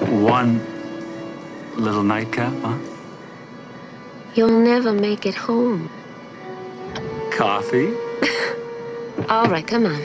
One little nightcap, huh? You'll never make it home. Coffee? All right, come on.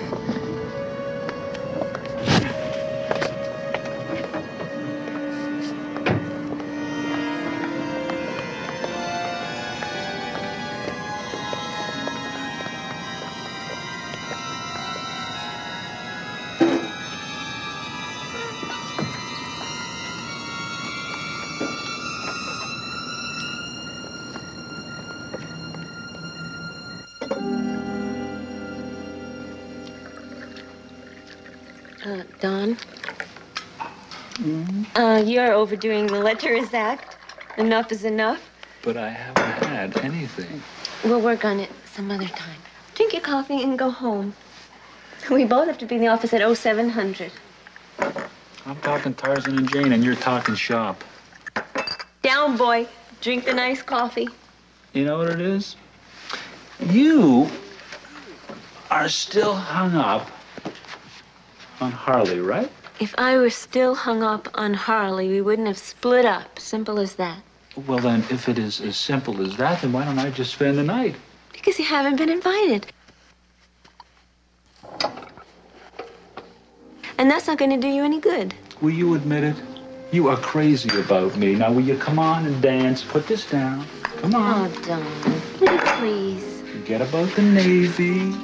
Don? You're overdoing the lecherous act. Enough is enough. But I haven't had anything. We'll work on it some other time. Drink your coffee and go home. We both have to be in the office at 0700. I'm talking Tarzan and Jane, and you're talking shop. Down, boy. Drink the nice coffee. You know what it is? You are still hung up on Harley, right? If I were still hung up on Harley, we wouldn't have split up. Simple as that. Well, then, if it is as simple as that, then why don't I just spend the night? Because you haven't been invited. And that's not going to do you any good. Will you admit it? You are crazy about me. Now, will you come on and dance? Put this down. Come on. Oh, Don. Please. Forget about the Navy.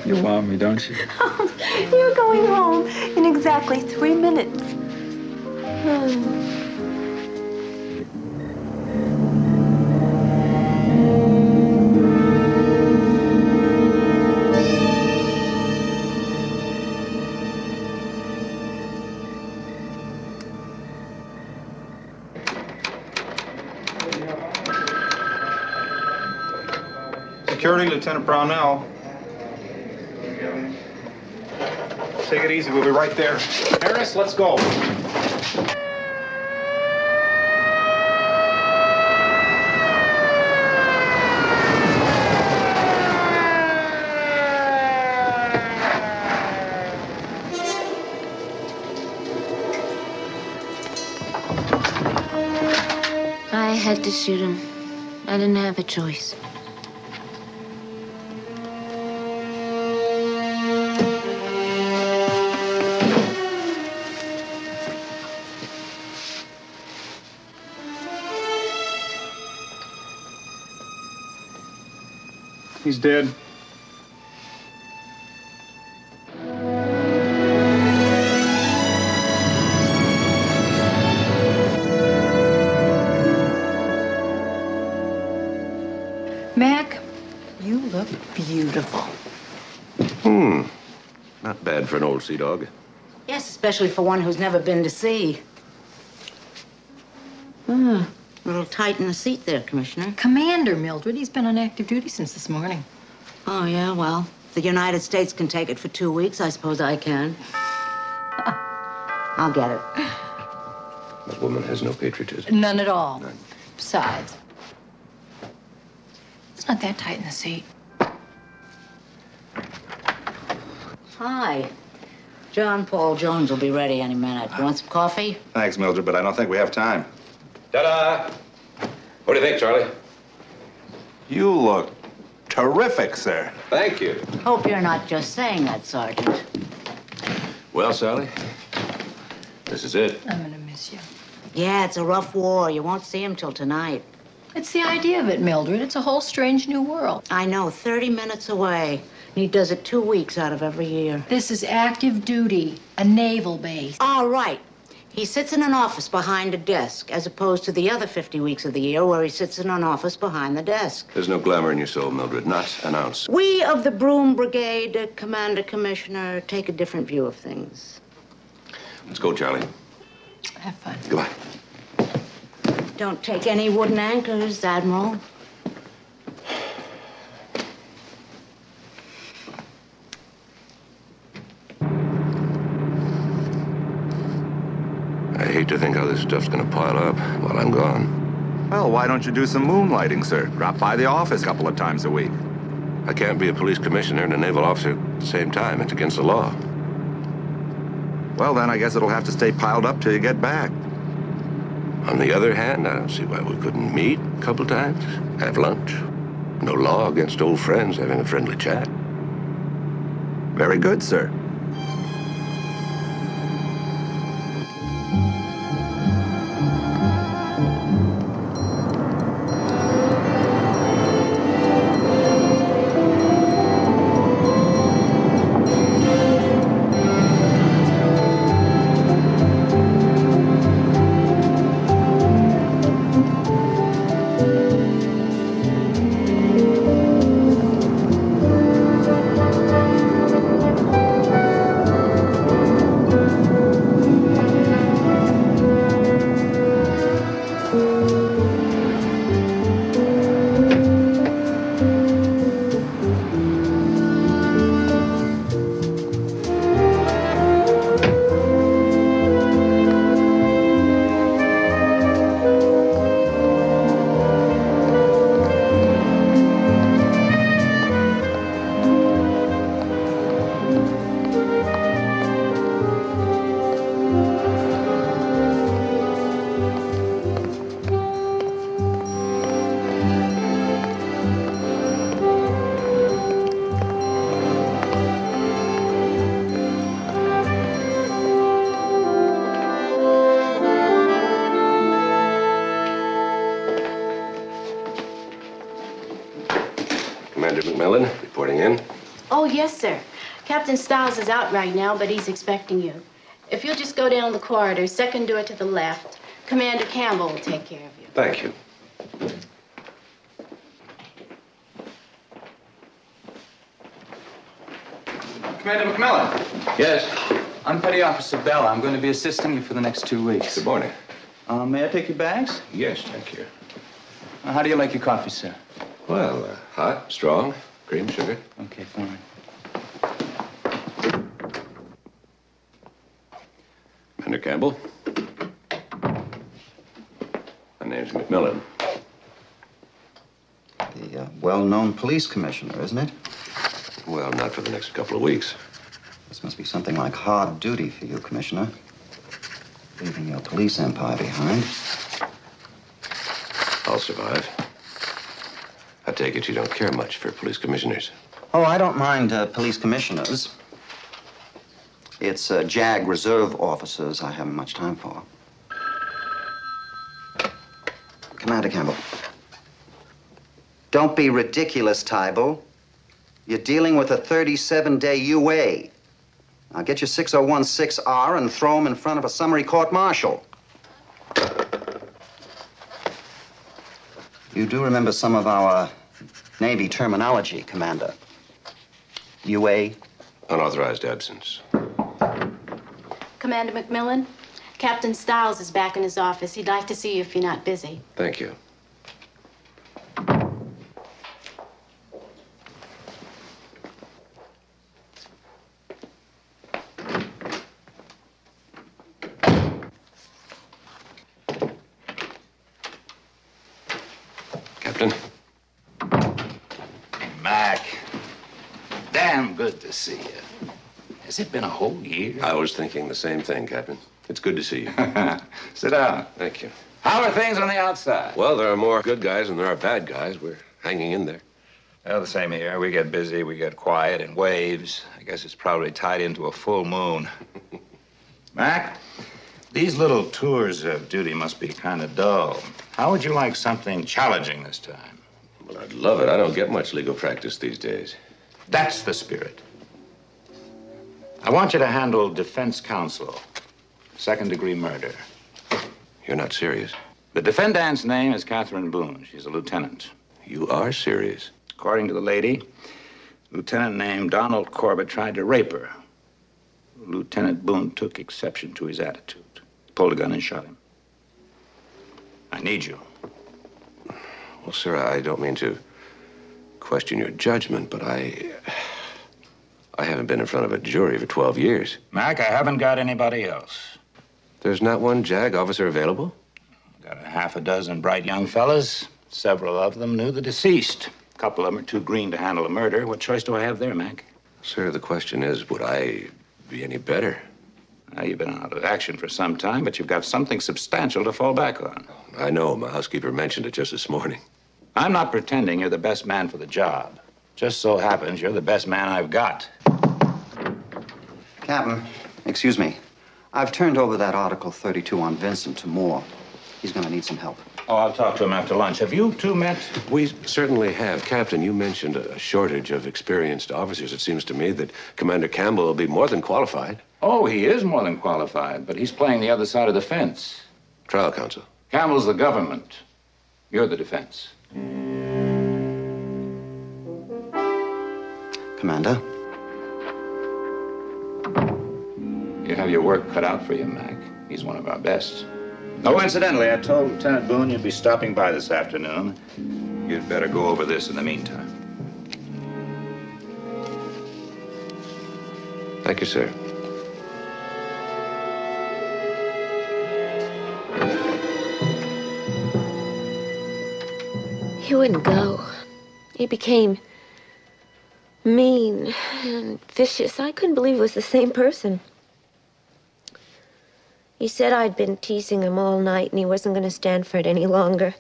You want me, don't you? Oh, you're going home in exactly 3 minutes. Security, Lieutenant Brownell. Take it easy, we'll be right there. Harris, let's go. I had to shoot him. I didn't have a choice. He's dead. Mac, you look beautiful. Not bad for an old sea dog. Yes, especially for one who's never been to sea. A little tight in the seat there, Commissioner. Commander Mildred, he's been on active duty since this morning. Oh, yeah, well, if the United States can take it for 2 weeks, I suppose I can. I'll get it. That woman has no patriotism. None at all. None. Besides, it's not that tight in the seat. Hi. John Paul Jones will be ready any minute. You want some coffee? Thanks, Mildred, but I don't think we have time. Ta-da! What do you think, Charlie? You look terrific, sir. Thank you. Hope you're not just saying that, Sergeant. Well, Sally, this is it. I'm gonna miss you. Yeah, it's a rough war. You won't see him till tonight. It's the idea of it, Mildred. It's a whole strange new world. I know, 30 minutes away. And he does it 2 weeks out of every year. This is active duty, a naval base. All right. He sits in an office behind a desk, as opposed to the other 50 weeks of the year where he sits in an office behind the desk. There's no glamour in your soul, Mildred. Not an ounce. We of the Broom Brigade, Commander, Commissioner, take a different view of things. Let's go, Charlie. Have fun. Goodbye. Don't take any wooden anchors, Admiral. I hate to think how this stuff's gonna pile up while I'm gone. Well, why don't you do some moonlighting, sir? Drop by the office a couple of times a week. I can't be a police commissioner and a naval officer at the same time. It's against the law. Well, then I guess it'll have to stay piled up till you get back. On the other hand, I don't see why we couldn't meet a couple times, have lunch. No law against old friends having a friendly chat. Very good, sir. Commander McMILLAN, reporting in. Oh, yes, sir. Captain Stiles is out right now, but he's expecting you. If you'll just go down the corridor, second door to the left, Commander Campbell will take care of you. Thank you. Commander McMillan. Yes? I'm Petty Officer Bell. I'm going to be assisting you for the next 2 weeks. Good morning. May I take your bags? Yes, thank you. How do you like your coffee, sir? Well, hot, strong, cream, sugar. Okay, fine. Commander Campbell. My name's McMILLAN. The well-known police commissioner, isn't it? Well, not for the next couple of weeks. This must be something like hard duty for you, Commissioner. Leaving your police empire behind. I'll survive. I take it you don't care much for police commissioners. Oh, I don't mind police commissioners. It's JAG reserve officers I haven't much time for. Commander Campbell. Don't be ridiculous, Tybal. You're dealing with a 37-day UA. Now get your 6016R and throw him in front of a summary court-martial. You do remember some of our Navy terminology, Commander. UA? Unauthorized absence. Commander McMillan, Captain Stiles is back in his office. He'd like to see you if you're not busy. Thank you. Captain. Mac, damn good to see you. Has it been a whole year? I was thinking the same thing, Captain. It's good to see you. Sit down. Thank you. How are things on the outside? Well, there are more good guys than there are bad guys. We're hanging in there. Well, the same here. We get busy, we get quiet in waves. I guess it's probably tied into a full moon. Mac, these little tours of duty must be kind of dull. How would you like something challenging this time? Well, I'd love it. I don't get much legal practice these days. That's the spirit. I want you to handle defense counsel, second-degree murder. You're not serious. The defendant's name is Catherine Boone. She's a lieutenant. You are serious. According to the lady, a lieutenant named Donald Corbett tried to rape her. Lieutenant Boone took exception to his attitude, pulled a gun and shot him. I need you. Well, sir, I don't mean to question your judgment, but I haven't been in front of a jury for 12 years. Mac, I haven't got anybody else. There's not one JAG officer available? Got a half a dozen bright young fellas. Several of them knew the deceased. A couple of them are too green to handle a murder. What choice do I have there, Mac? Sir, the question is, would I be any better? Now, you've been out of action for some time, but you've got something substantial to fall back on. I know. My housekeeper mentioned it just this morning. I'm not pretending you're the best man for the job. Just so happens you're the best man I've got. Captain, excuse me. I've turned over that Article 32 on Vincent to Moore. He's going to need some help. Oh, I'll talk to him after lunch. Have you two met? We certainly have. Captain, you mentioned a shortage of experienced officers. It seems to me that Commander Campbell will be more than qualified. Oh, he is more than qualified, but he's playing the other side of the fence. Trial counsel. Campbell's the government. You're the defense. Commander? You have your work cut out for you, Mac. He's one of our best. Oh, incidentally, I told Lieutenant Boone you'd be stopping by this afternoon. You'd better go over this in the meantime. Thank you, sir. He wouldn't go. He became mean and vicious. I couldn't believe it was the same person. He said I'd been teasing him all night and he wasn't going to stand for it any longer.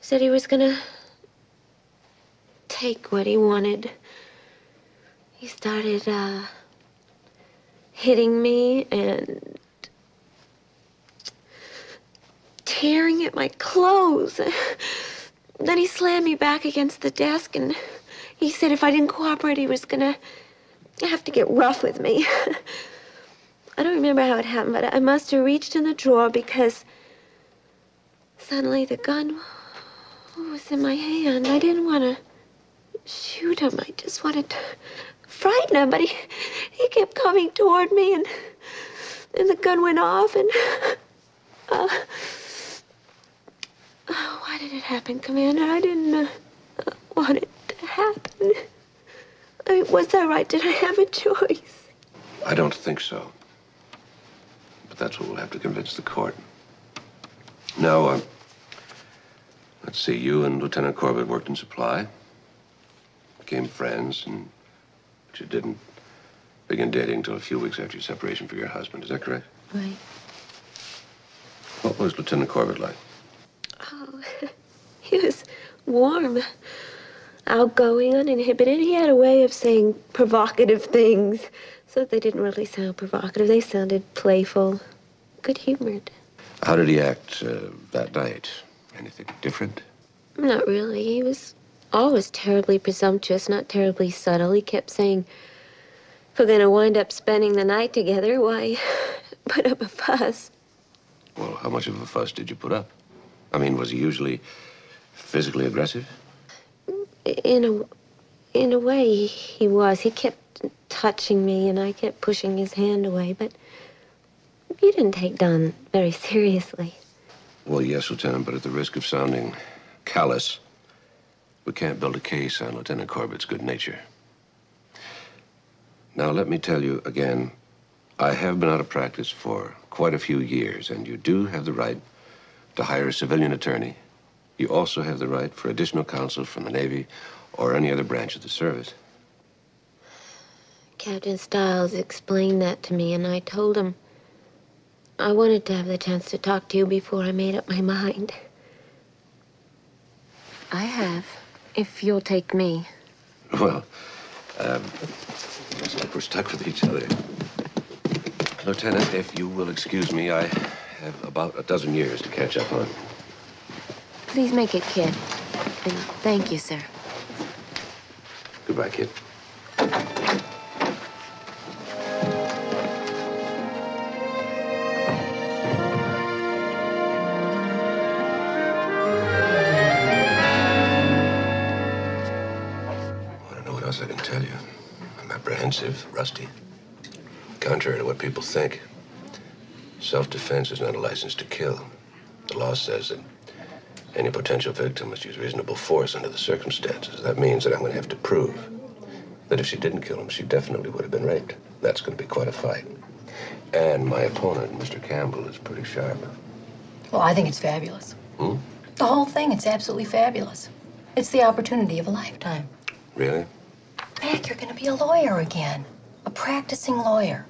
Said he was going to take what he wanted. He started hitting me and tearing at my clothes. Then he slammed me back against the desk and he said if I didn't cooperate, he was going to have to get rough with me. I don't remember how it happened, but I must have reached in the drawer because suddenly the gun was in my hand. I didn't want to shoot him. I just wanted to frighten him, but he kept coming toward me, and then the gun went off, and why did it happen, Commander? I didn't want it to happen. I mean, was I right? Did I have a choice? I don't think so. But that's what we'll have to convince the court. Now, let's see, you and Lieutenant Corbett worked in supply, became friends, but you didn't begin dating until a few weeks after your separation from your husband. Is that correct? Right. What was Lieutenant Corbett like? Oh, he was warm, outgoing, uninhibited. He had a way of saying provocative things, so that they didn't really sound provocative. They sounded playful, good-humored. How did he act that night? Anything different? Not really. He was always terribly presumptuous, not terribly subtle. He kept saying, if we're going to wind up spending the night together, why put up a fuss? Well, how much of a fuss did you put up? I mean, was he usually physically aggressive? In a way, he was. He kept touching me, and I kept pushing his hand away, but he didn't take Don very seriously. Well, yes, Lieutenant, but at the risk of sounding callous, we can't build a case on Lieutenant Corbett's good nature. Now, let me tell you again, I have been out of practice for quite a few years, and you do have the right to hire a civilian attorney. You also have the right for additional counsel from the Navy or any other branch of the service. Captain Stiles explained that to me, and I told him I wanted to have the chance to talk to you before I made up my mind. I have, if you'll take me. Well, looks like we're stuck with each other. Lieutenant, if you will excuse me, I have about a dozen years to catch up on. Please make it Kid. And thank you, sir. Goodbye, kid. I can tell you. I'm apprehensive, rusty. Contrary to what people think, self-defense is not a license to kill. The law says that any potential victim must use reasonable force under the circumstances. That means that I'm going to have to prove that if she didn't kill him, she definitely would have been raped. That's going to be quite a fight. And my opponent, Mr. Campbell, is pretty sharp. Well, I think it's fabulous. Hmm? The whole thing, it's absolutely fabulous. It's the opportunity of a lifetime. Really? Mac, you're going to be a lawyer again. A practicing lawyer.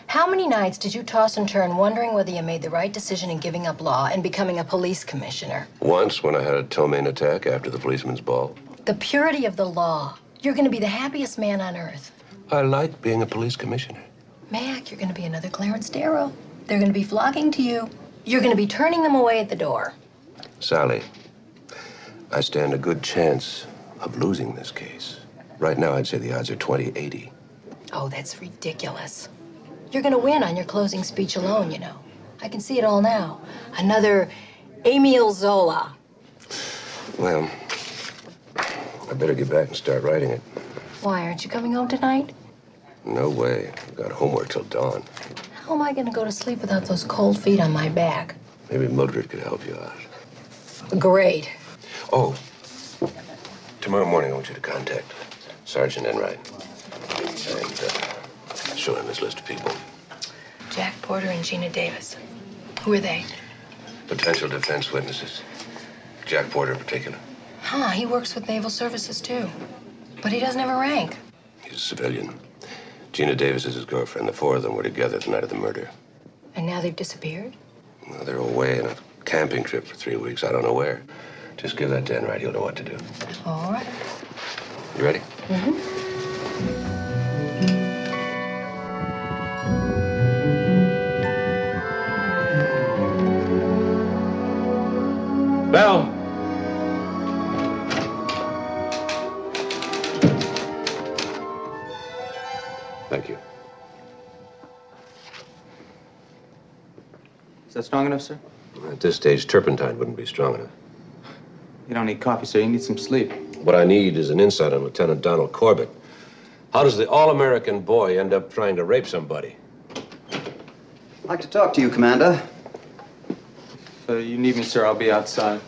How many nights did you toss and turn wondering whether you made the right decision in giving up law and becoming a police commissioner? Once, when I had a ptomaine attack after the policeman's ball. The purity of the law. You're going to be the happiest man on earth. I like being a police commissioner. Mac, you're going to be another Clarence Darrow. They're going to be flocking to you. You're going to be turning them away at the door. Sally, I stand a good chance of losing this case. Right now, I'd say the odds are 20-80. Oh, that's ridiculous. You're going to win on your closing speech alone, you know. I can see it all now. Another Emile Zola. Well, I better get back and start writing it. Why, aren't you coming home tonight? No way. I've got homework till dawn. How am I going to go to sleep without those cold feet on my back? Maybe Mildred could help you out. Great. Oh, tomorrow morning I want you to contact Sergeant Enright and show him this list of people. Jack Porter and Gina Davis. Who are they? Potential defense witnesses. Jack Porter in particular. Huh, he works with Naval Services, too. But he doesn't have a rank. He's a civilian. Gina Davis is his girlfriend. The four of them were together the night of the murder. And now they've disappeared? Well, they're away on a camping trip for 3 weeks. I don't know where. Just give that to Enright. He'll know what to do. All right. You ready? Mm-hmm. Bell. Thank you. Is that strong enough, sir? At this stage, turpentine wouldn't be strong enough. You don't need coffee, sir. You need some sleep. What I need is an insight on Lieutenant Donald Corbett. How does the all-American boy end up trying to rape somebody? I'd like to talk to you, Commander. If you need me, sir, I'll be outside.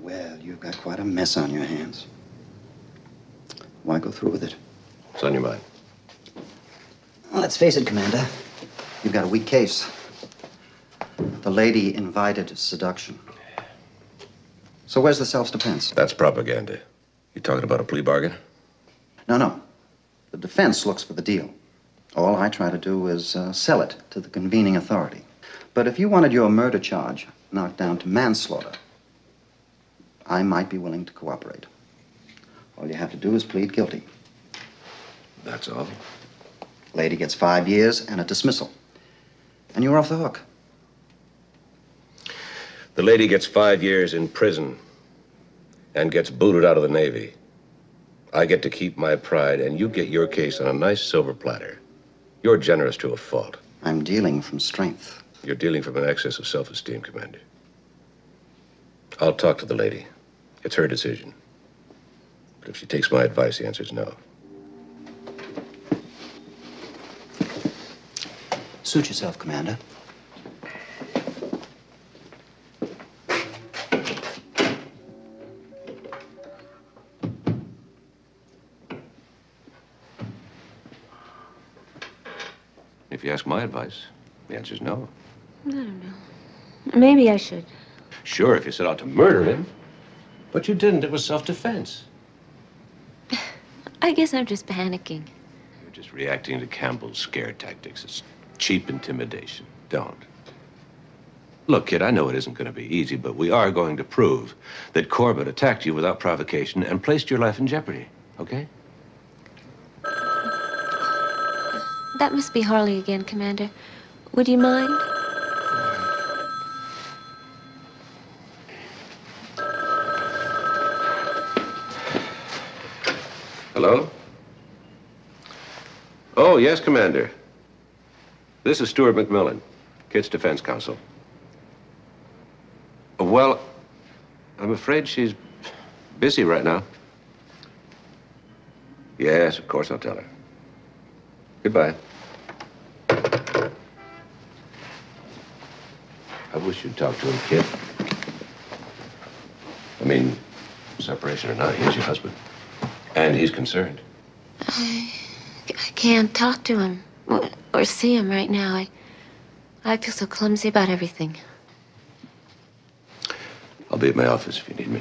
Well, you've got quite a mess on your hands. Why go through with it? What's on your mind? Well, let's face it, Commander. You've got a weak case. The lady invited seduction. So where's the self-defense? That's propaganda. You talking about a plea bargain? No. The defense looks for the deal. All I try to do is sell it to the convening authority. But if you wanted your murder charge knocked down to manslaughter, I might be willing to cooperate. All you have to do is plead guilty. That's all? Lady gets 5 years and a dismissal. And you're off the hook. The lady gets 5 years in prison and gets booted out of the Navy. I get to keep my pride, and you get your case on a nice silver platter. You're generous to a fault. I'm dealing from strength. You're dealing from an excess of self-esteem, Commander. I'll talk to the lady. It's her decision. But if she takes my advice, the answer's no. Suit yourself, Commander. If you ask my advice, the answer's no. I don't know. Maybe I should. Sure, if you set out to murder him. But you didn't. It was self-defense. I guess I'm just panicking. You're just reacting to Campbell's scare tactics. It's cheap intimidation. Don't. Look, kid, I know it isn't going to be easy, but we are going to prove that Corbett attacked you without provocation and placed your life in jeopardy, okay? That must be Harley again, Commander. Would you mind? Hello? Oh, yes, Commander. This is Stuart McMILLAN, Kids Defense Counsel. Well, I'm afraid she's busy right now. Yes, of course, I'll tell her. Goodbye. I wish you'd talk to him, kid. I mean, separation or not, he's your husband. And he's concerned. I can't talk to him or see him right now. I feel so clumsy about everything. I'll be at my office if you need me.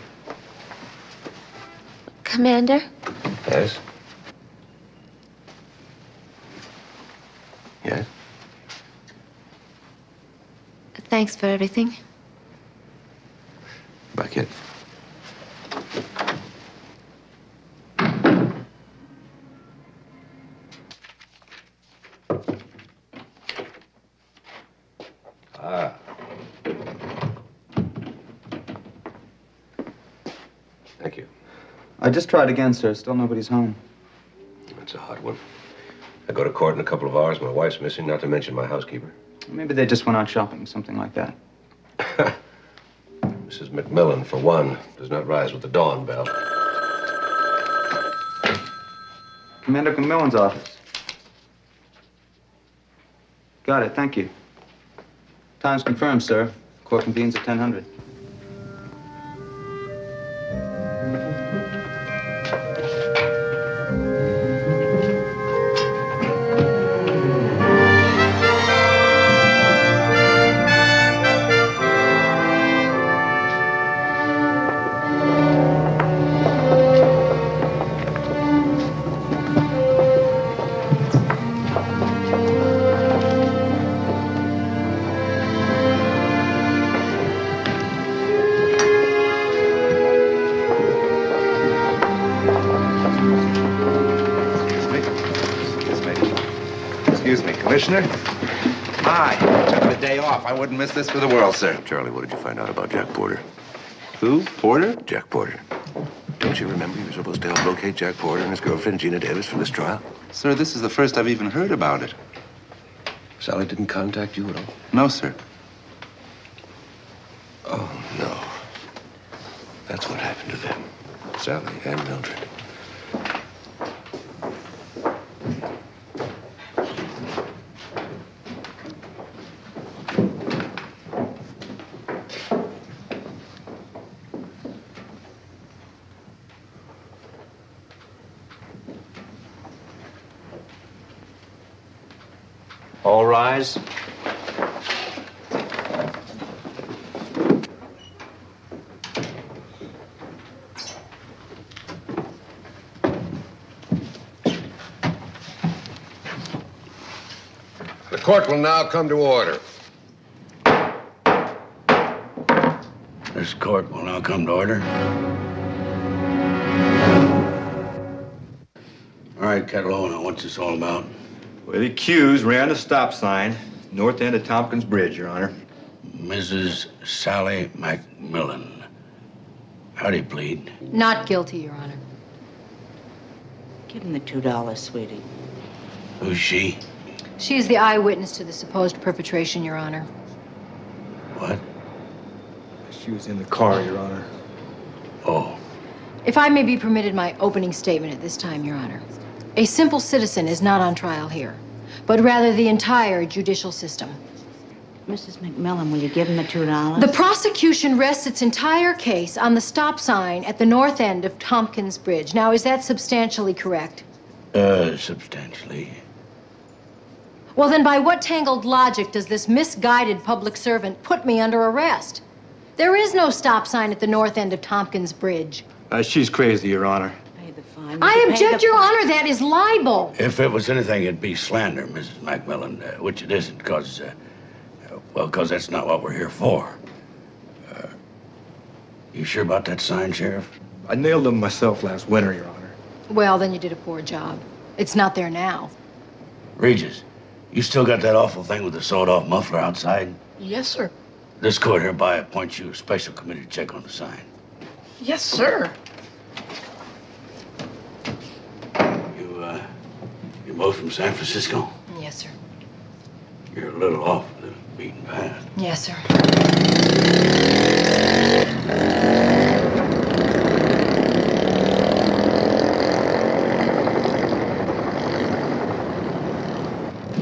Commander? Yes? Yes? Thanks for everything. Bye, kid. Ah. Thank you. I just tried again, sir. Still nobody's home. That's a hot one. I go to court in a couple of hours. My wife's missing, not to mention my housekeeper. Maybe they just went out shopping, something like that. Mrs. McMILLAN, for one, does not rise with the dawn bell. Commander McMillan's office. Got it, thank you. Time's confirmed, sir. Court convenes at 10:00. Excuse me, Commissioner. Hi. Took the day off. I wouldn't miss this for the world, sir. Charlie, what did you find out about Jack Porter? Who? Porter? Jack Porter. Don't you remember you were supposed to help locate Jack Porter and his girlfriend, Gina Davis, for this trial? Sir, this is the first I've even heard about it. Sally didn't contact you at all? No, sir. Oh, no. That's what happened to them. Sally and Mildred. All rise. The court will now come to order. This court will now come to order. All right, Catalona, what's this all about? Well, the accused ran the stop sign, north end of Tompkins Bridge, Your Honor. Mrs. Sally McMillan. How do you plead? Not guilty, Your Honor. Give him the $2, sweetie. Who's she? She is the eyewitness to the supposed perpetration, Your Honor. What? She was in the car, Your Honor. Oh. If I may be permitted my opening statement at this time, Your Honor. A simple citizen is not on trial here, but rather the entire judicial system. Mrs. McMillan, will you give him the $2? The prosecution rests its entire case on the stop sign at the north end of Tompkins Bridge. Now, is that substantially correct? Substantially. Well, then by what tangled logic does this misguided public servant put me under arrest? There is no stop sign at the north end of Tompkins Bridge. She's crazy, Your Honor. Pay the fine. I object, Your Honor. That is libel. If it was anything, it'd be slander, Mrs. McMillan, which it isn't, because that's not what we're here for. You sure about that sign, Sheriff? I nailed them myself last winter, Your Honor. Well, then you did a poor job. It's not there now. Regis, you still got that awful thing with the sawed-off muffler outside? Yes, sir. This court hereby appoints you a special committee to check on the sign. Yes, sir. You both from San Francisco? Yes, sir. You're a little off the beaten path. Yes, sir.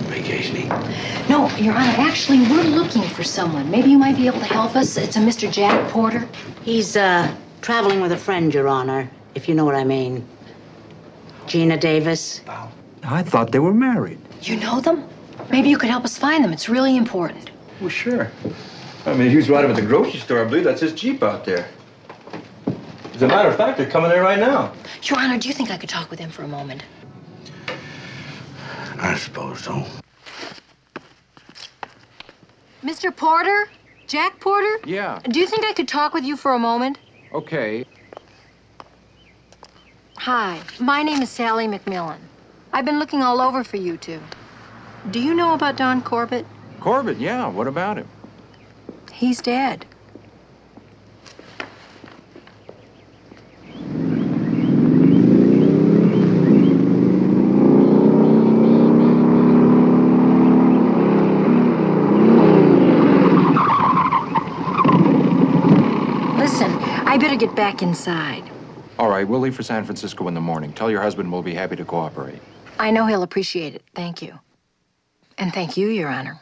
Vacationing? No, Your Honor, actually, we're looking for someone. Maybe you might be able to help us. It's a Mr. Jack Porter. He's, traveling with a friend, Your Honor, if you know what I mean. Gina Davis. I thought they were married. You know them? Maybe you could help us find them. It's really important. Well, sure. I mean, he was right up at the grocery store. I believe that's his Jeep out there. As a matter of fact, they're coming there right now. Your Honor, do you think I could talk with him for a moment? I suppose so. Mr. Porter? Jack Porter? Yeah. Do you think I could talk with you for a moment? Okay. Hi, my name is Sally McMILLAN. I've been looking all over for you two. Do you know about Don Corbett? Corbett, yeah. What about him? He's dead. Listen, I better get back inside. All right, we'll leave for San Francisco in the morning. Tell your husband we'll be happy to cooperate. I know he'll appreciate it. Thank you. And thank you, Your Honor.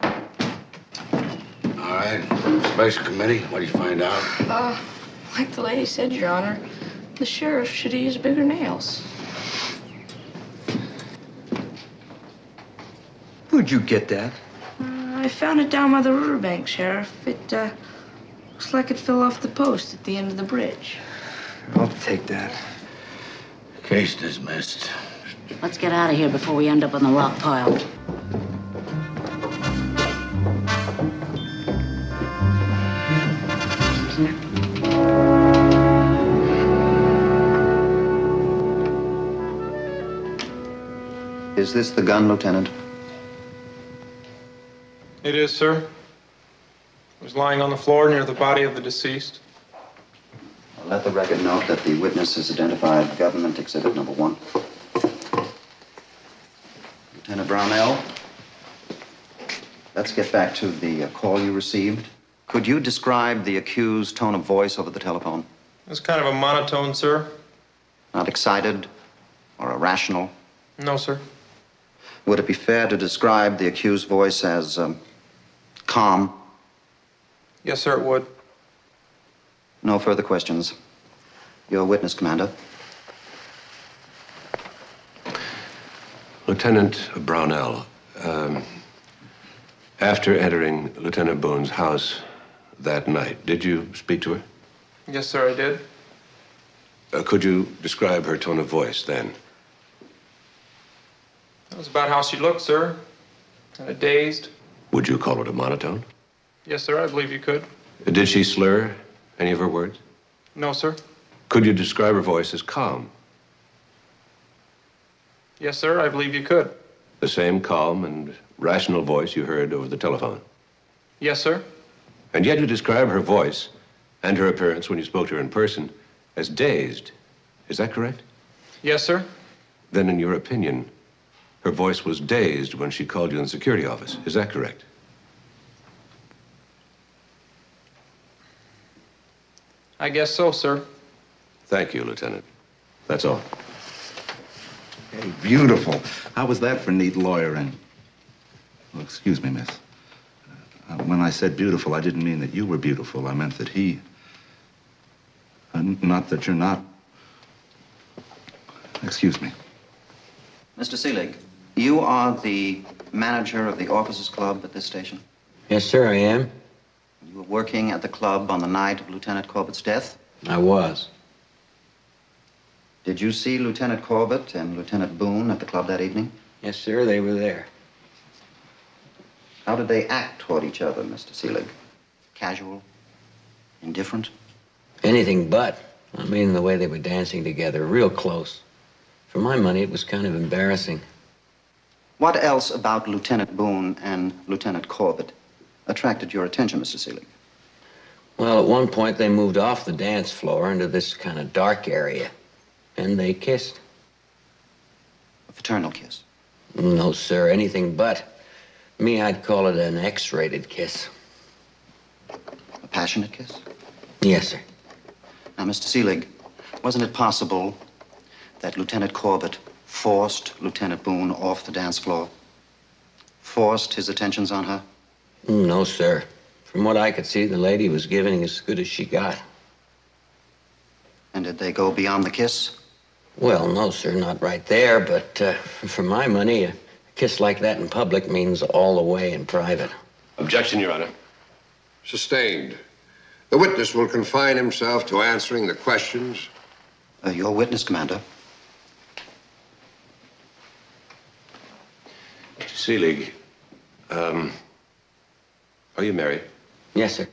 All right. Special committee, what did you find out? Like the lady said, Your Honor, the sheriff should have used bigger nails. Where'd you get that? I found it down by the riverbank, Sheriff. It, looks like it fell off the post at the end of the bridge. I'll take that. Case dismissed. Let's get out of here before we end up on the rock pile. Is this the gun, Lieutenant? It is, sir. It was lying on the floor near the body of the deceased. I'll let the record note that the witness has identified government exhibit number 1. Lieutenant Brownell, let's get back to the call you received. Could you describe the accused's tone of voice over the telephone? It was kind of a monotone, sir. Not excited or irrational? No, sir. Would it be fair to describe the accused's voice as calm? Yes, sir, it would. No further questions. Your witness, Commander. Lieutenant Brownell, after entering Lieutenant Boone's house that night, did you speak to her? Yes, sir, I did. Could you describe her tone of voice then? That was about how she looked, sir. Kind of dazed. Would you call it a monotone? Yes, sir, I believe you could. Did she slur any of her words? No, sir. Could you describe her voice as calm? Yes, sir, I believe you could. The same calm and rational voice you heard over the telephone? Yes, sir. And yet you describe her voice and her appearance when you spoke to her in person as dazed. Is that correct? Yes, sir. Then, in your opinion, her voice was dazed when she called you in the security office. Is that correct? I guess so, sir. Thank you, Lieutenant. That's all. Hey, beautiful. How was that for neat lawyering? Well, excuse me, miss. When I said beautiful, I didn't mean that you were beautiful. I meant that he... not that you're not... Excuse me. Mr. Seelig, you are the manager of the Officers Club at this station? Yes, sir, I am. You were working at the club on the night of Lieutenant Corbett's death? I was. Did you see Lieutenant Corbett and Lieutenant Boone at the club that evening? Yes, sir, they were there. How did they act toward each other, Mr. Seelig? Casual? Indifferent? Anything but. I mean, the way they were dancing together, real close. For my money, it was kind of embarrassing. What else about Lieutenant Boone and Lieutenant Corbett attracted your attention, Mr. Seelig? Well, at one point, they moved off the dance floor into this kind of dark area, and they kissed. A fraternal kiss? No, sir, anything but. Me, I'd call it an X-rated kiss. A passionate kiss? Yes, sir. Now, Mr. Seelig, wasn't it possible that Lieutenant Corbett forced Lieutenant Boone off the dance floor? Forced his attentions on her? No, sir. From what I could see, the lady was giving as good as she got. And did they go beyond the kiss? Well, no, sir, not right there, but for my money, a kiss like that in public means all the way in private. Objection, Your Honor. Sustained. The witness will confine himself to answering the questions. Your witness, Commander. Mr. Seelig, are you married? Yes, sir.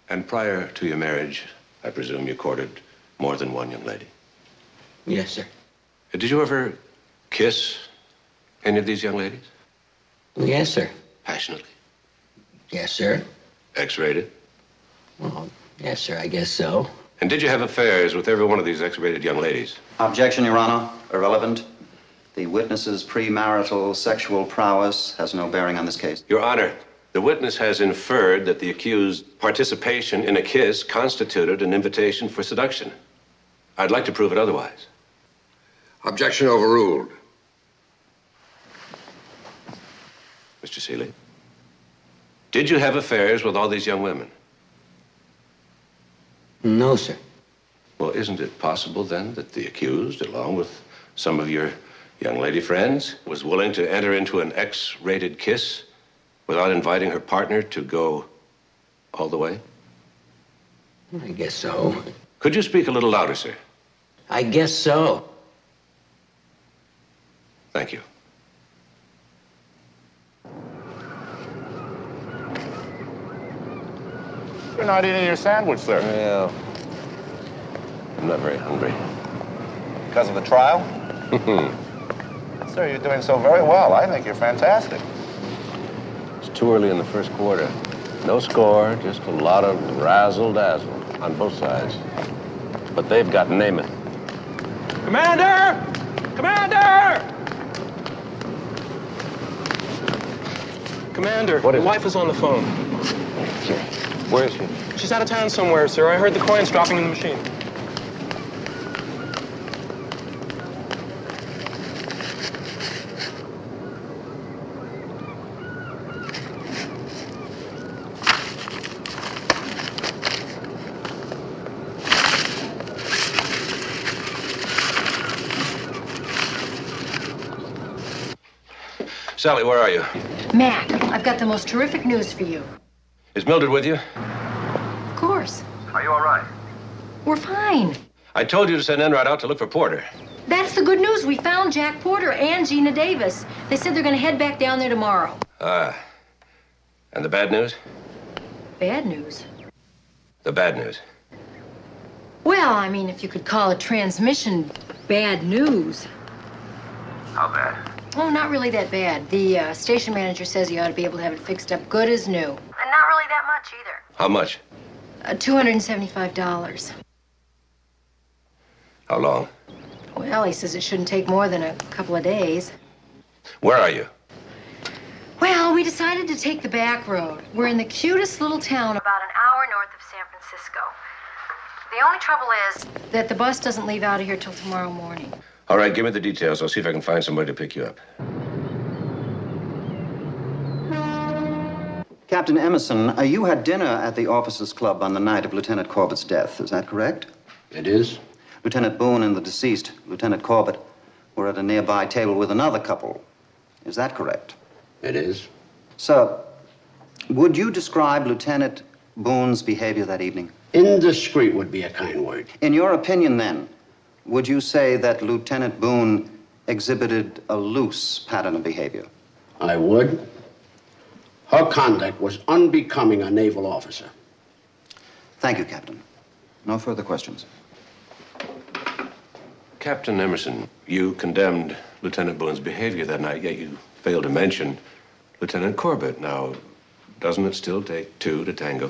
And prior to your marriage, I presume you courted more than one young lady? Yes, sir. Did you ever kiss any of these young ladies? Yes, sir. Passionately? Yes, sir. X-rated? Well, yes, sir, I guess so. And did you have affairs with every one of these X-rated young ladies? Objection, Your Honor. Irrelevant. The witness's premarital sexual prowess has no bearing on this case. Your Honor, the witness has inferred that the accused's participation in a kiss constituted an invitation for seduction. I'd like to prove it otherwise. Objection overruled. Mr. Seelig, did you have affairs with all these young women? No, sir. Well, isn't it possible then that the accused, along with some of your young lady friends, was willing to enter into an X-rated kiss without inviting her partner to go all the way? I guess so. Could you speak a little louder, sir? I guess so. Thank you. You're not eating your sandwich, sir. Well, I'm not very hungry. Because of the trial? Sir, you're doing so very well. I think you're fantastic. It's too early in the first quarter. No score, just a lot of razzle-dazzle on both sides. But they've got Naaman. Commander! Commander! Commander, What is the wife is on the phone. Where is she? She's out of town somewhere, sir. I heard the coins dropping in the machine. Sally, where are you? Mac, I've got the most terrific news for you. Is Mildred with you? Of course. Are you all right? We're fine. I told you to send Enright out to look for Porter. That's the good news. We found Jack Porter and Gina Davis. They said they're going to head back down there tomorrow. Ah. And the bad news? Bad news? The bad news. Well, I mean, if you could call a transmission bad news. How bad? Oh, not really that bad. The station manager says you ought to be able to have it fixed up good as new. And not really that much either. How much? $275. How long? Well, he says it shouldn't take more than a couple of days. Where are you? Well, we decided to take the back road. We're in the cutest little town about an hour north of San Francisco. The only trouble is that the bus doesn't leave out of here till tomorrow morning. All right, give me the details. I'll see if I can find somebody to pick you up. Captain Emerson, you had dinner at the officers' club on the night of Lieutenant Corbett's death. Is that correct? It is. Lieutenant Boone and the deceased, Lieutenant Corbett, were at a nearby table with another couple. Is that correct? It is. Sir, would you describe Lieutenant Boone's behavior that evening? Indiscreet would be a kind word. In your opinion, then, would you say that Lieutenant Boone exhibited a loose pattern of behavior? I would. Her conduct was unbecoming a naval officer. Thank you, Captain. No further questions. Captain Emerson, you condemned Lieutenant Boone's behavior that night, yet you failed to mention Lieutenant Corbett. Now, doesn't it still take two to tango?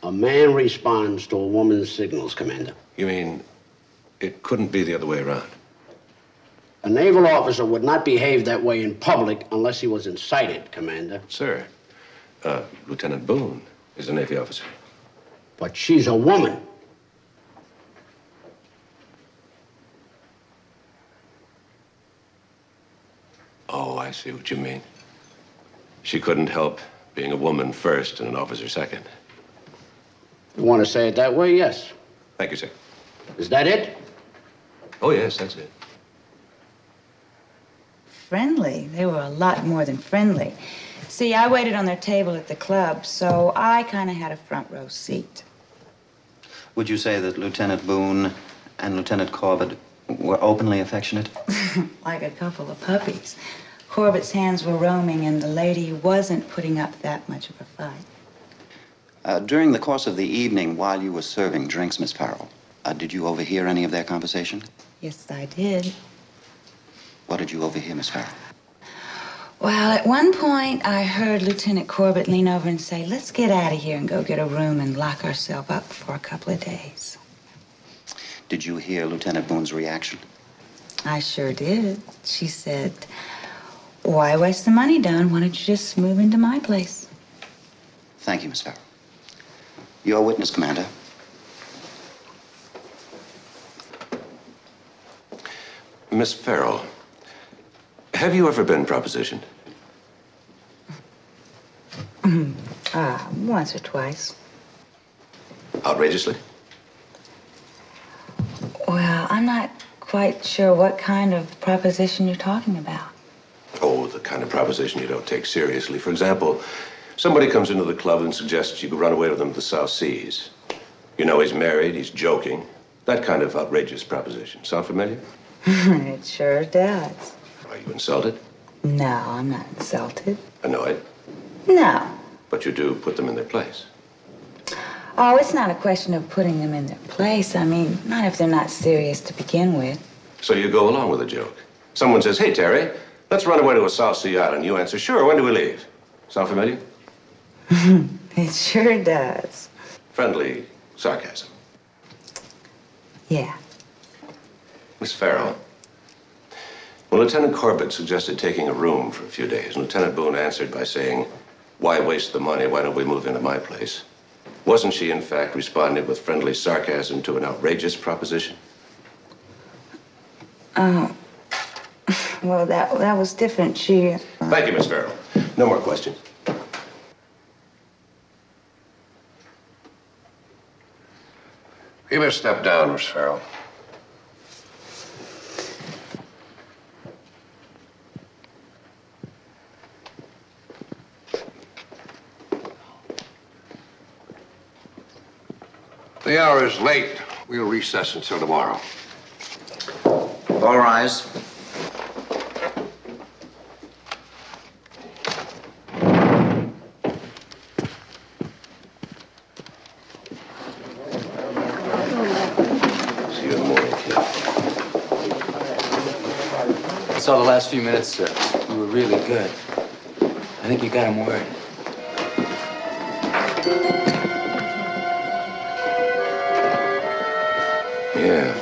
A man responds to a woman's signals, Commander. You mean it couldn't be the other way around? A naval officer would not behave that way in public unless he was incited, Commander. Sir, Lieutenant Boone is a Navy officer. But she's a woman. Oh, I see what you mean. She couldn't help being a woman first and an officer second. You want to say it that way? Yes. Thank you, sir. Is that it? Oh, yes, that's it. Friendly? They were a lot more than friendly. See, I waited on their table at the club, so I kind of had a front row seat. Would you say that Lieutenant Boone and Lieutenant Corbett were openly affectionate? Like a couple of puppies. Corbett's hands were roaming and the lady wasn't putting up that much of a fight. During the course of the evening, while you were serving drinks, Miss Farrell, did you overhear any of their conversation? Yes, I did. What did you overhear, Miss Farrell? Well, at one point, I heard Lieutenant Corbett lean over and say, let's get out of here and go get a room and lock ourselves up for a couple of days. Did you hear Lieutenant Boone's reaction? I sure did. She said, why waste the money, Don? Why don't you just move into my place? Thank you, Miss Farrell. Your witness, Commander. Miss Farrell, have you ever been propositioned? Once or twice. Outrageously? Well, I'm not quite sure what kind of proposition you're talking about. Oh, the kind of proposition you don't take seriously. For example, somebody comes into the club and suggests you could run away with him to the South Seas. You know he's married, he's joking. That kind of outrageous proposition. Sound familiar? It sure does. Are you insulted? No, I'm not insulted. Annoyed? No. But you do put them in their place. Oh, it's not a question of putting them in their place. I mean, not if they're not serious to begin with. So you go along with a joke. Someone says, hey, Terry, let's run away to a South Sea island. You answer, sure, when do we leave? Sound familiar? It sure does. Friendly sarcasm. Yeah. Miss Farrell, when Lieutenant Corbett suggested taking a room for a few days, Lieutenant Boone answered by saying, why waste the money? Why don't we move into my place? Wasn't she, in fact, responding with friendly sarcasm to an outrageous proposition? Oh. Well, that was different. She... Thank you, Miss Farrell. No more questions. You must step down, Miss Farrell. The hour is late. We'll recess until tomorrow. All rise. See you in the morning, kid. I saw the last few minutes, sir. You were really good. I think you got him worried. Yeah.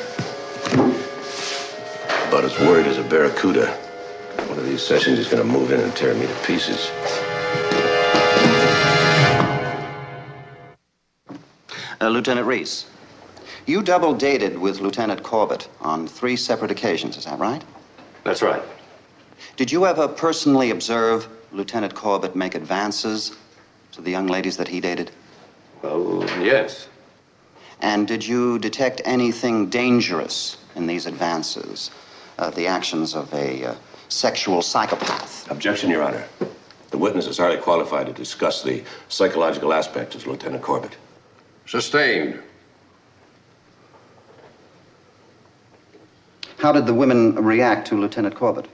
About as worried as a barracuda. One of these sessions is gonna move in and tear me to pieces. Lieutenant Reese, you double dated with Lieutenant Corbett on 3 separate occasions, is that right? That's right. Did you ever personally observe Lieutenant Corbett make advances to the young ladies that he dated? Well, yes. And did you detect anything dangerous in these advances? The actions of a sexual psychopath? Objection, Your Honor. The witness is hardly qualified to discuss the psychological aspects of Lieutenant Corbett. Sustained. How did the women react to Lieutenant Corbett?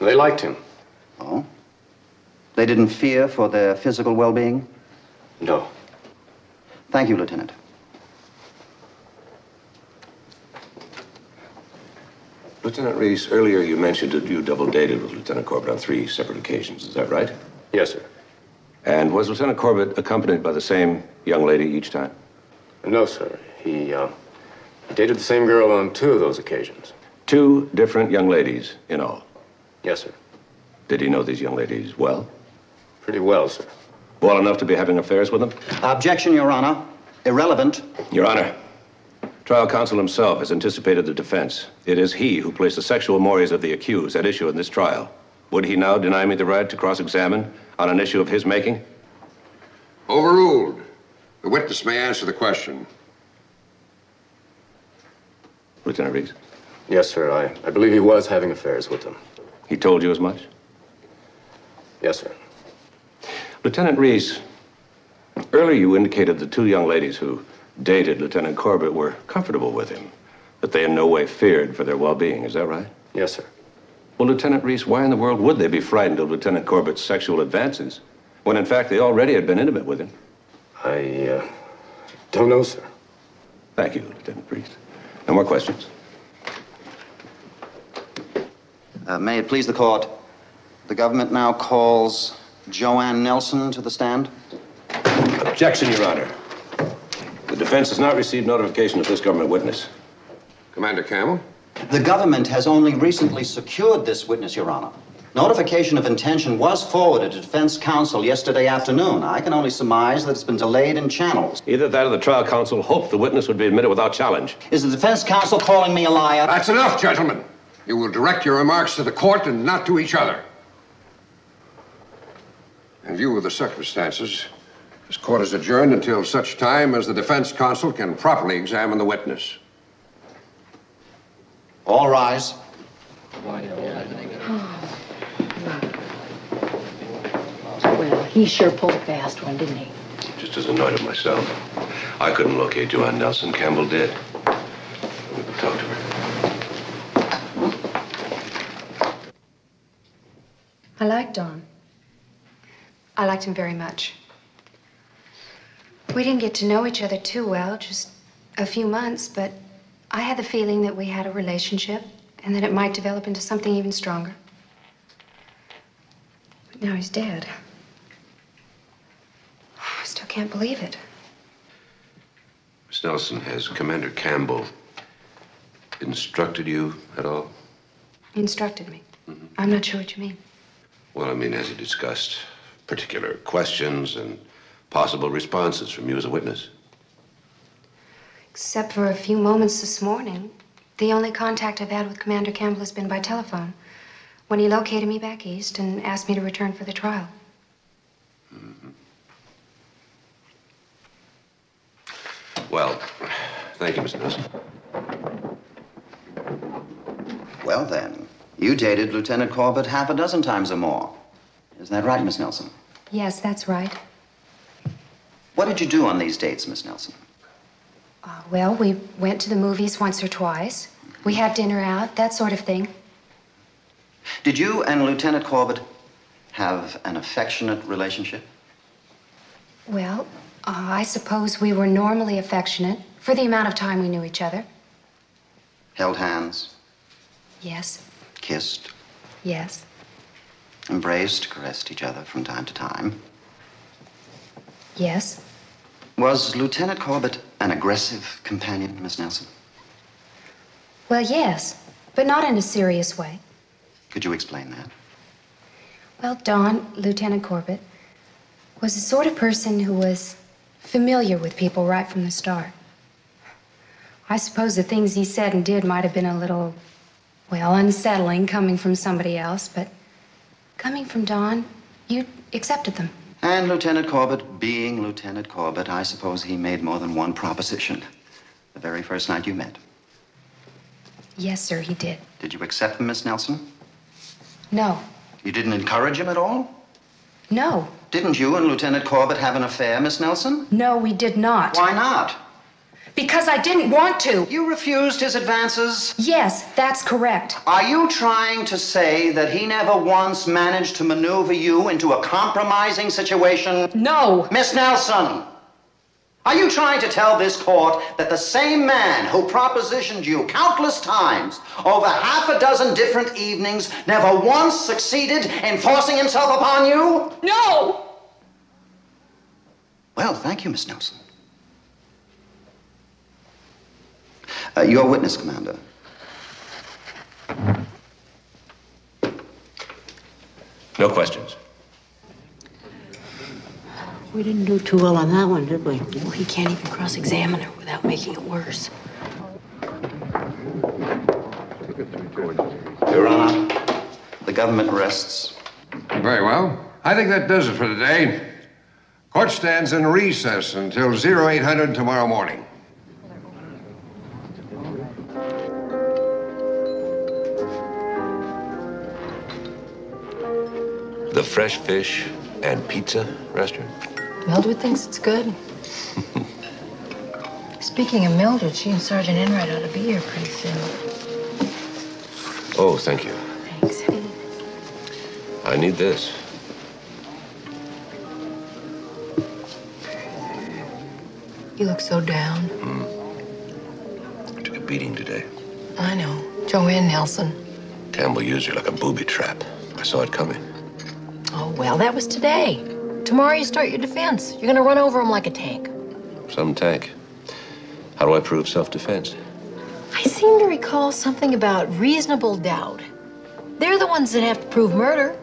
They liked him. Oh? They didn't fear for their physical well-being? No. Thank you, Lieutenant. Lieutenant Reese, earlier you mentioned that you double dated with Lieutenant Corbett on 3 separate occasions. Is that right? Yes, sir. And was Lieutenant Corbett accompanied by the same young lady each time? No, sir. He dated the same girl on 2 of those occasions. 2 different young ladies in all? Yes, sir. Did he know these young ladies well? Pretty well, sir. Well enough to be having affairs with them? Objection, Your Honor. Irrelevant. Your Honor, trial counsel himself has anticipated the defense. It is he who placed the sexual mores of the accused at issue in this trial. Would he now deny me the right to cross-examine on an issue of his making? Overruled. The witness may answer the question. Lieutenant Reese? Yes, sir. I believe he was having affairs with them. He told you as much? Yes, sir. Lieutenant Reese, earlier you indicated the 2 young ladies who dated Lieutenant Corbett were comfortable with him, that they in no way feared for their well-being. Is that right? Yes, sir. Well, Lieutenant Reese, why in the world would they be frightened of Lieutenant Corbett's sexual advances, when in fact they already had been intimate with him? I don't know, sir. Thank you, Lieutenant Reese. No more questions. May it please the court, the government now calls Joanne Nelson to the stand. Objection, Your Honor. The defense has not received notification of this government witness. Commander Campbell? The government has only recently secured this witness, Your Honor. Notification of intention was forwarded to defense counsel yesterday afternoon. I can only surmise that it's been delayed in channels. Either that or the trial counsel hoped the witness would be admitted without challenge. Is the defense counsel calling me a liar? That's enough, gentlemen. You will direct your remarks to the court and not to each other. In view of the circumstances, this court is adjourned until such time as the defense counsel can properly examine the witness. All rise. Well, he sure pulled a fast one, didn't he? Just as annoyed at myself. I couldn't locate Joanne Nelson. Campbell did. We could talk to her. I liked Don. I liked him very much. We didn't get to know each other too well, just a few months, but I had the feeling that we had a relationship and that it might develop into something even stronger. But now he's dead. I still can't believe it. Miss Nelson, has Commander Campbell instructed you at all? He instructed me. I'm not sure what you mean. Well, I mean, has he discussed particular questions and possible responses from you as a witness? Except for a few moments this morning. The only contact I've had with Commander Campbell has been by telephone, when he located me back east and asked me to return for the trial. Well, thank you, Miss Nelson. Well, then, you dated Lieutenant Corbett half a dozen times or more. Is that right, Miss Nelson? Yes, that's right. What did you do on these dates, Miss Nelson? Well, we went to the movies once or twice. We had dinner out, that sort of thing. Did you and Lieutenant Corbett have an affectionate relationship? Well, I suppose we were normally affectionate for the amount of time we knew each other. Held hands? Yes. Kissed? Yes. Embraced, caressed each other from time to time? Yes. Was Lieutenant Corbett an aggressive companion, Miss Nelson? Well, yes, but not in a serious way. Could you explain that? Well, Don, Lieutenant Corbett, was the sort of person who was familiar with people right from the start. I suppose the things he said and did might have been a little, well, unsettling coming from somebody else, but coming from Don, you accepted them. And Lieutenant Corbett, being Lieutenant Corbett, I suppose he made more than one proposition the very first night you met. Yes, sir, he did. Did you accept them, Miss Nelson? No. You didn't encourage him at all? No. Didn't you and Lieutenant Corbett have an affair, Miss Nelson? No, we did not. Why not? Because I didn't want to. You refused his advances? Yes, that's correct. Are you trying to say that he never once managed to maneuver you into a compromising situation? No. Miss Nelson, are you trying to tell this court that the same man who propositioned you countless times over half a dozen different evenings never once succeeded in forcing himself upon you? No! Well, thank you, Miss Nelson. Your witness, Commander. No questions. We didn't do too well on that one, did we? Well, he can't even cross-examine her without making it worse. Your Honor, the government rests. Very well. I think that does it for today. Court stands in recess until 0800 tomorrow morning. The Fresh Fish and Pizza restaurant? Mildred thinks it's good. Speaking of Mildred, she and Sergeant Enright ought to be here pretty soon. Oh, thank you. Thanks. I need this. You look so down. I took a beating today. I know. Joanne Nelson. Campbell used her like a booby trap. I saw it coming. Oh, well, that was today. Tomorrow you start your defense. You're gonna run over him like a tank. Some tank. How do I prove self-defense? I seem to recall something about reasonable doubt. They're the ones that have to prove murder.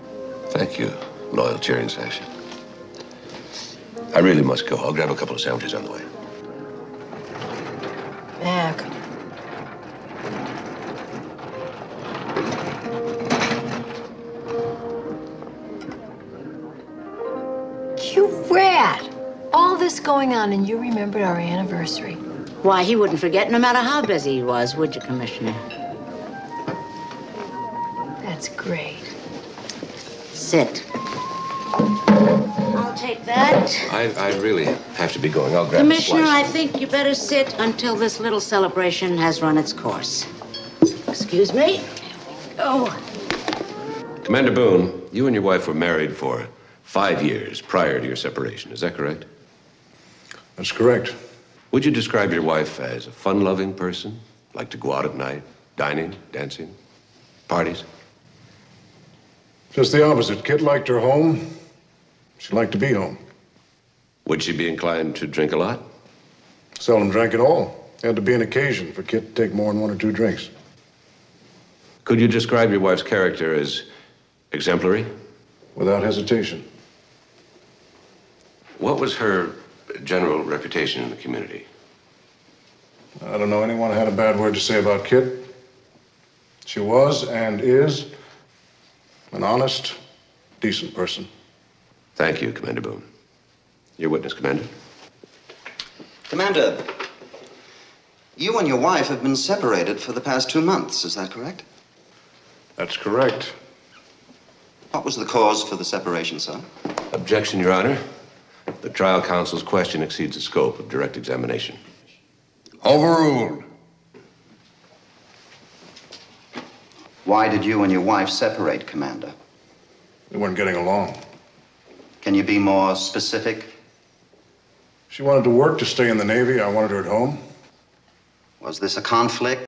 Thank you, loyal cheering section. I really must go. I'll grab a couple of sandwiches on the way. Mac. You rat! All this going on and you remembered our anniversary. Why, he wouldn't forget no matter how busy he was, would you, Commissioner? That's great. Sit. I'll take that. I really have to be going. I'll grab Commissioner, a slice. I think you better sit until this little celebration has run its course. Excuse me. Oh. Commander Boone, you and your wife were married for 5 years prior to your separation. Is that correct? That's correct. Would you describe your wife as a fun-loving person? Like to go out at night, dining, dancing, parties? Just the opposite. Kit liked her home. She liked to be home. Would she be inclined to drink a lot? Seldom drank at all. Had to be an occasion for Kit to take more than 1 or 2 drinks. Could you describe your wife's character as exemplary? Without hesitation. What was her general reputation in the community? I don't know anyone who had a bad word to say about Kit. She was and is an honest, decent person. Thank you, Commander Boone. Your witness, Commander. Commander, you and your wife have been separated for the past 2 months, is that correct? That's correct. What was the cause for the separation, sir? Objection, Your Honor. The trial counsel's question exceeds the scope of direct examination. Overruled. Why did you and your wife separate, Commander? We weren't getting along. Can you be more specific? She wanted to work to stay in the Navy. I wanted her at home. Was this a conflict?